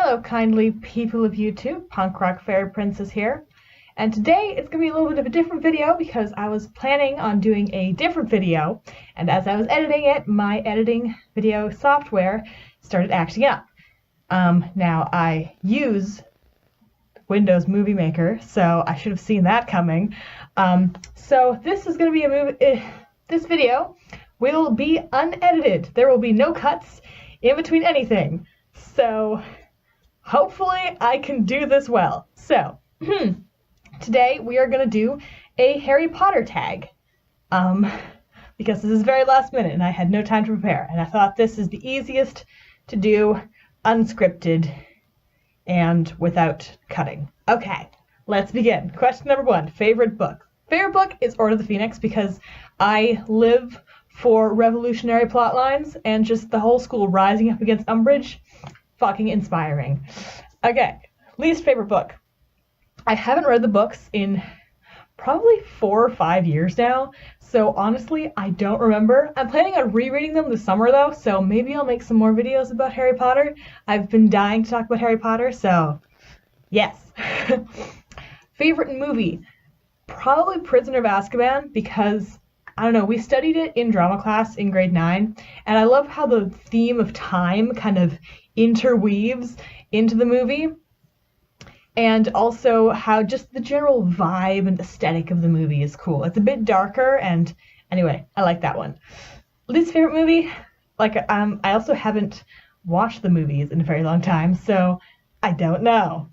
Hello, kindly people of YouTube. Punk Rock Fairy Princess here. And today it's going to be a little bit of a different video because I was planning on doing a different video, and as I was editing it, my editing video software started acting up. Now I use Windows Movie Maker, so I should have seen that coming. So this is going to be this video will be unedited. There will be no cuts in between anything. So hopefully I can do this well. So today we are going to do a Harry Potter tag. Because this is very last minute and I had no time to prepare, and I thought this is the easiest to do unscripted and without cutting. Okay, let's begin. Question number 1, favorite book. Favorite book is Order of the Phoenix because I live for revolutionary plot lines and just the whole school rising up against Umbridge. Fucking inspiring. Okay, least favorite book. I haven't read the books in probably 4 or 5 years now, so honestly, I don't remember. I'm planning on rereading them this summer though, so maybe I'll make some more videos about Harry Potter. I've been dying to talk about Harry Potter, so yes. Favorite movie? Probably Prisoner of Azkaban because, I don't know, we studied it in drama class in grade 9, and I love how the theme of time kind of interweaves into the movie, and also how just the general vibe and aesthetic of the movie is cool. It's a bit darker, and anyway, I like that one. Least favorite movie? I also haven't watched the movies in a very long time, so I don't know.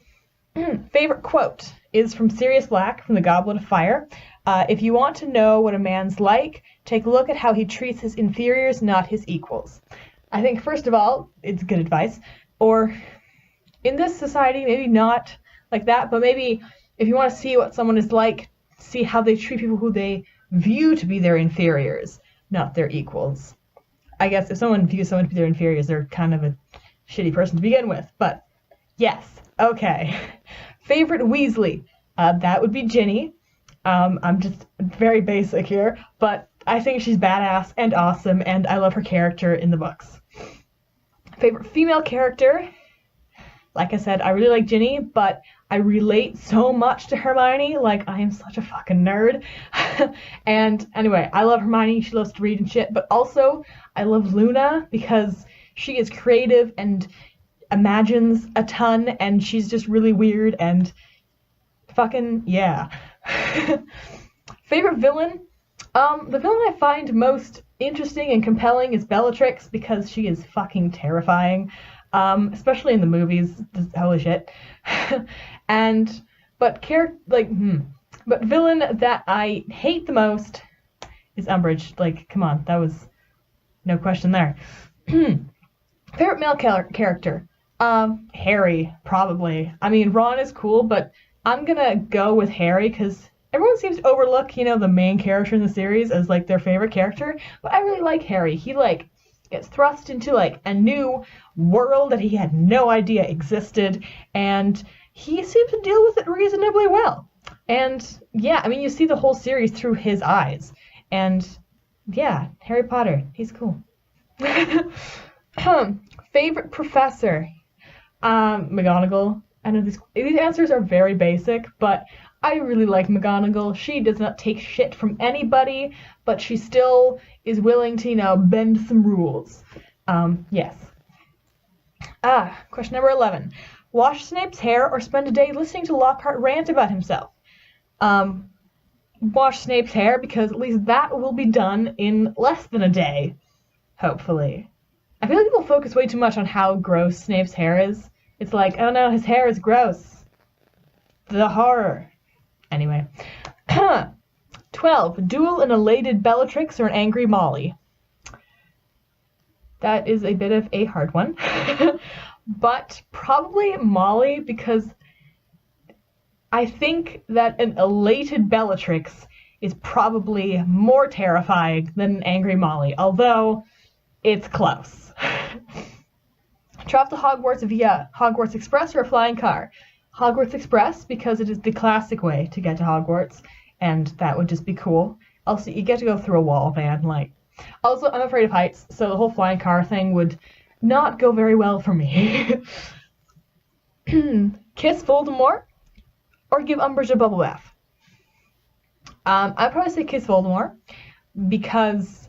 Favorite quote is from Sirius Black from The Goblet of Fire. If you want to know what a man's like, take a look at how he treats his inferiors, not his equals. I think, first of all, it's good advice. Or, in this society, maybe not like that, but maybe if you want to see what someone is like, see how they treat people who they view to be their inferiors, not their equals. I guess if someone views someone to be their inferiors, they're kind of a shitty person to begin with, but yes, okay. Favorite Weasley? That would be Ginny. I'm just very basic here, but I think she's badass and awesome, and I love her character in the books. Favorite female character? Like I said, I really like Ginny, but I relate so much to Hermione. Like, I am such a fucking nerd. And anyway, I love Hermione. She loves to read and shit, but also I love Luna because she is creative and imagines a ton, and she's just really weird and fucking yeah. Favorite villain? The villain I find most interesting and compelling is Bellatrix because she is fucking terrifying, especially in the movies. Holy shit. But villain that I hate the most is Umbridge. Like, come on, that was no question there. Favorite male character? Harry, probably. I mean, Ron is cool, but I'm gonna go with Harry because everyone seems to overlook, the main character in the series as, their favorite character. But I really like Harry. He, gets thrust into, a new world that he had no idea existed, and he seems to deal with it reasonably well. And, yeah, I mean, you see the whole series through his eyes. And, yeah, Harry Potter, he's cool. Favorite professor? McGonagall. I know these answers are very basic, but I really like McGonagall. She does not take shit from anybody, but she still is willing to, bend some rules. Yes. Question number 11. Wash Snape's hair or spend a day listening to Lockhart rant about himself? Wash Snape's hair because at least that will be done in less than a day, hopefully. I feel like people focus way too much on how gross Snape's hair is. It's like, oh no, his hair is gross. The horror. Anyway. 12. Duel an elated Bellatrix or an angry Molly? That is a bit of a hard one. But probably Molly because I think that an elated Bellatrix is probably more terrifying than an angry Molly, although it's close. Travel to Hogwarts via Hogwarts Express or a flying car? Hogwarts Express because it is the classic way to get to Hogwarts, and that would just be cool. Also, you get to go through a wall, man. Also, I'm afraid of heights, so the whole flying car thing would not go very well for me. Kiss Voldemort or give Umbridge a bubble bath? I'd probably say kiss Voldemort because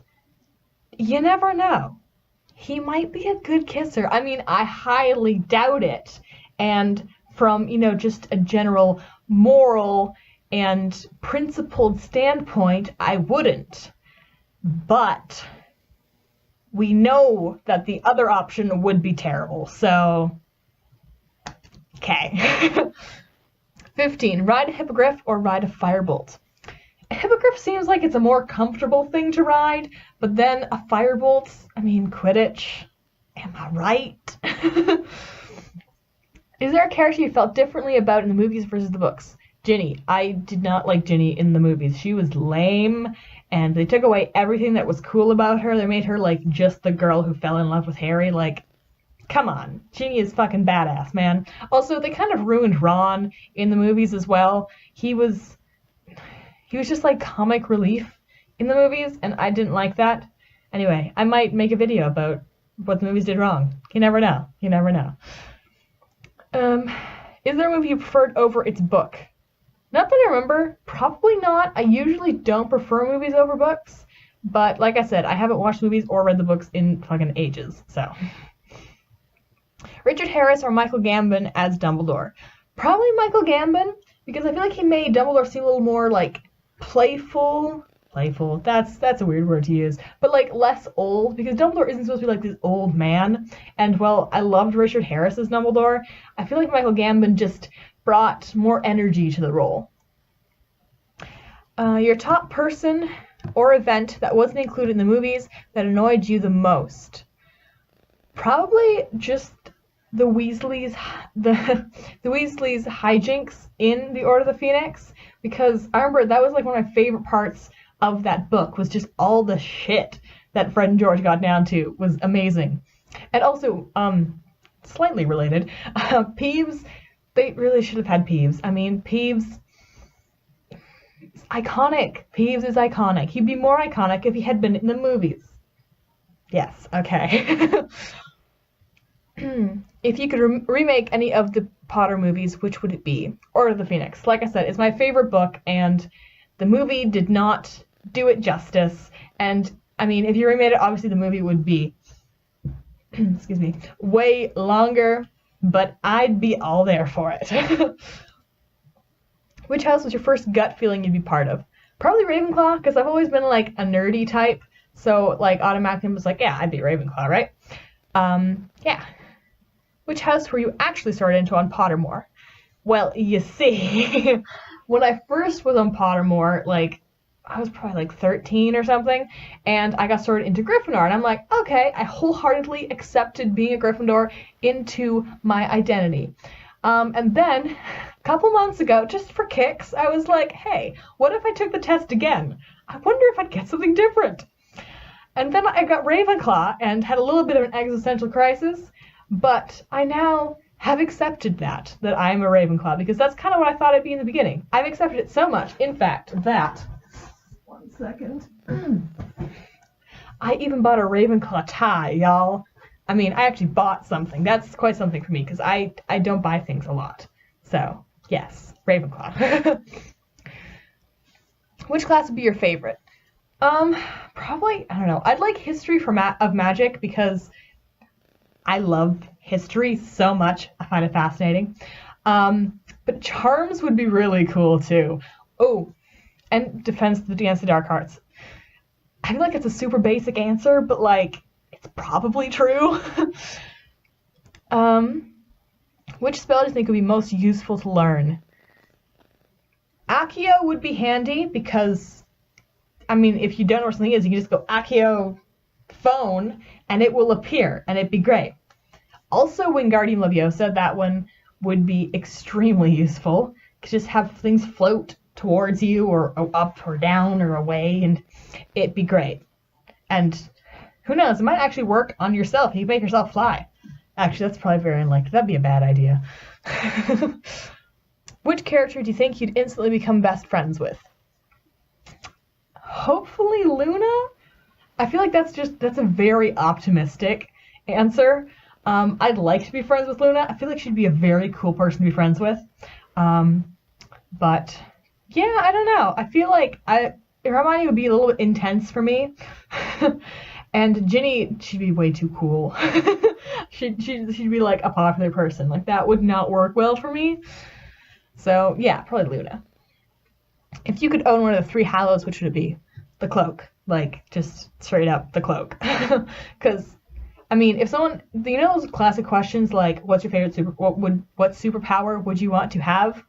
you never know. He might be a good kisser. I mean, I highly doubt it. And from, just a general moral and principled standpoint, I wouldn't. But we know that the other option would be terrible, so okay. 15. Ride a hippogriff or ride a firebolt? A hippogriff seems like it's a more comfortable thing to ride, but then a firebolt, Quidditch. Am I right? Is there a character you felt differently about in the movies versus the books? Ginny. I did not like Ginny in the movies. She was lame, and they took away everything that was cool about her. They made her, just the girl who fell in love with Harry. Come on. Ginny is fucking badass, man. Also, they kind of ruined Ron in the movies as well. He was just comic relief in the movies, and I didn't like that. Anyway, I might make a video about what the movies did wrong. You never know. You never know. Is there a movie you preferred over its book? Not that I remember. Probably not. I usually don't prefer movies over books. But like I said, I haven't watched movies or read the books in fucking ages. So, Richard Harris or Michael Gambon as Dumbledore? Probably Michael Gambon, because I feel like he made Dumbledore seem a little more playful. That's a weird word to use, but less old, because Dumbledore isn't supposed to be this old man. And while I loved Richard Harris as Dumbledore, I feel like Michael Gambon just brought more energy to the role. Your top person or event that wasn't included in the movies that annoyed you the most? Probably just the Weasleys, the Weasleys hijinks in the Order of the Phoenix, because I remember that was one of my favorite parts of that book, was just all the shit that Fred and George got down to was amazing. And also, slightly related, Peeves, they really should have had Peeves. Peeves is iconic. Peeves is iconic. He'd be more iconic if he had been in the movies. Yes, okay. If you could remake any of the Potter movies, which would it be? Order of the Phoenix. Like I said, it's my favorite book, and the movie did not do it justice. And, if you remade it, obviously the movie would be, excuse me, way longer, but I'd be all there for it. Which house was your first gut feeling you'd be part of? Probably Ravenclaw, because I've always been, a nerdy type, so, automatically was yeah, I'd be Ravenclaw, right? Yeah. Which house were you actually started into on Pottermore? Well, you see, when I first was on Pottermore, I was probably 13 or something, and I got started into Gryffindor, and I'm okay, I wholeheartedly accepted being a Gryffindor into my identity. And then, a couple months ago, just for kicks, I was hey, what if I took the test again? I wonder if I'd get something different. And then I got Ravenclaw and had a little bit of an existential crisis, but I now have accepted that I'm a Ravenclaw, because that's kind of what I thought I'd be in the beginning. I've accepted it so much, in fact, that... One second. I even bought a Ravenclaw tie, y'all. I actually bought something. That's quite something for me, because I don't buy things a lot. So, yes, Ravenclaw. Which class would be your favorite? Probably, I don't know. I'd like history of magic, because I love history so much. I find it fascinating. But charms would be really cool too. Oh, and defense against the dark arts. I feel like it's a super basic answer, but it's probably true. Which spell do you think would be most useful to learn? Accio would be handy because, if you don't know what something is, you can just go Accio phone and it will appear, and it'd be great. Also, Wingardium Leviosa, that one would be extremely useful. You could just have things float towards you, or up or down or away, and it'd be great. And who knows, it might actually work on yourself. You can make yourself fly. Actually, that's probably very unlikely. That'd be a bad idea. Which character do you think you'd instantly become best friends with? Hopefully Luna? I feel like that's a very optimistic answer. I'd like to be friends with Luna. I feel like she'd be a very cool person to be friends with. But yeah, I don't know. I feel like Hermione would be a little bit intense for me. And Ginny, she'd be way too cool. she'd be like a popular person. Like that would not work well for me. So yeah, probably Luna. If you could own one of the 3 Hallows, which would it be? The cloak. Like just straight up the cloak. Because I mean, if someone, you know those classic questions like, what's your favorite what superpower would you want to have?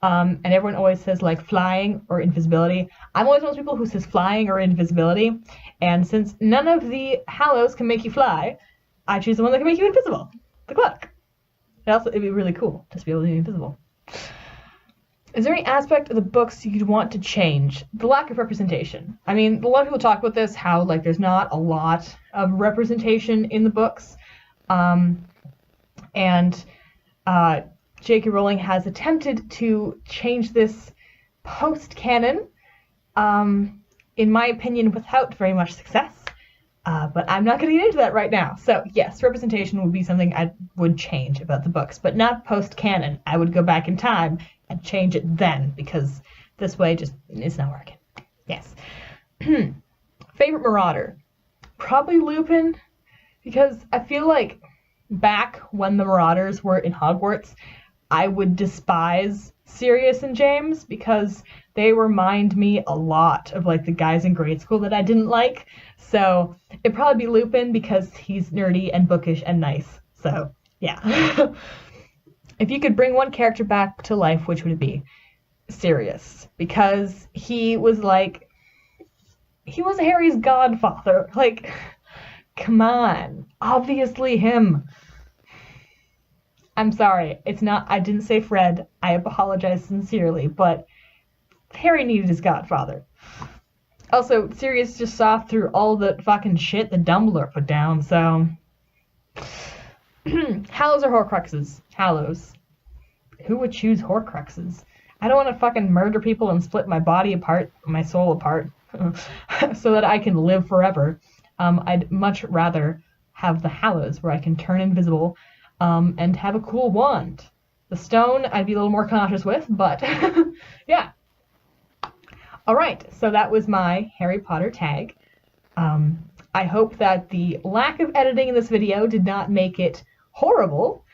And everyone always says like flying or invisibility. I'm always one of those people who says flying or invisibility. And since none of the Hallows can make you fly, I choose the one that can make you invisible. The cloak. It'd be really cool just to be able to be invisible. Is there any aspect of the books you'd want to change? The lack of representation. I mean, a lot of people talk about this, how like there's not a lot of representation in the books. J.K. Rowling has attempted to change this post-canon, in my opinion, without very much success. But I'm not going to get into that right now. So yes, representation would be something I would change about the books, but not post-canon. I would go back in time and change it then, because this way just it's not working. Yes. Favorite Marauder? Probably Lupin, because I feel like back when the Marauders were in Hogwarts, I would despise Sirius and James because they remind me a lot of like the guys in grade school that I didn't like. So it'd probably be Lupin because he's nerdy and bookish and nice. So yeah. If you could bring one character back to life, which would it be? Sirius, because he was Harry's godfather. Like, come on, obviously him. I'm sorry, it's not, I didn't say Fred, I apologize sincerely, but Harry needed his godfather. Also, Sirius just saw through all the fucking shit that Dumbledore put down, so... Hallows or Horcruxes? Hallows. Who would choose Horcruxes? I don't want to fucking murder people and split my body apart, my soul apart, so that I can live forever. I'd much rather have the Hallows, where I can turn invisible, and have a cool wand. The stone, I'd be a little more cautious with, but yeah. Alright, so that was my Harry Potter tag. I hope that the lack of editing in this video did not make it horrible,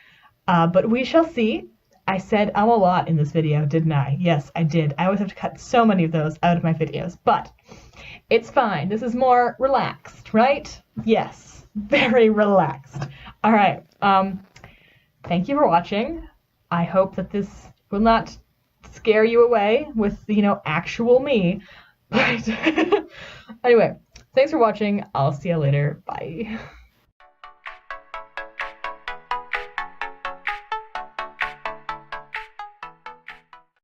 but we shall see. I said a lot in this video, didn't I? Yes, I did. I always have to cut so many of those out of my videos, but it's fine. This is more relaxed, right? Yes, very relaxed. All right. Thank you for watching. I hope that this will not scare you away with, actual me. But anyway, thanks for watching. I'll see you later. Bye.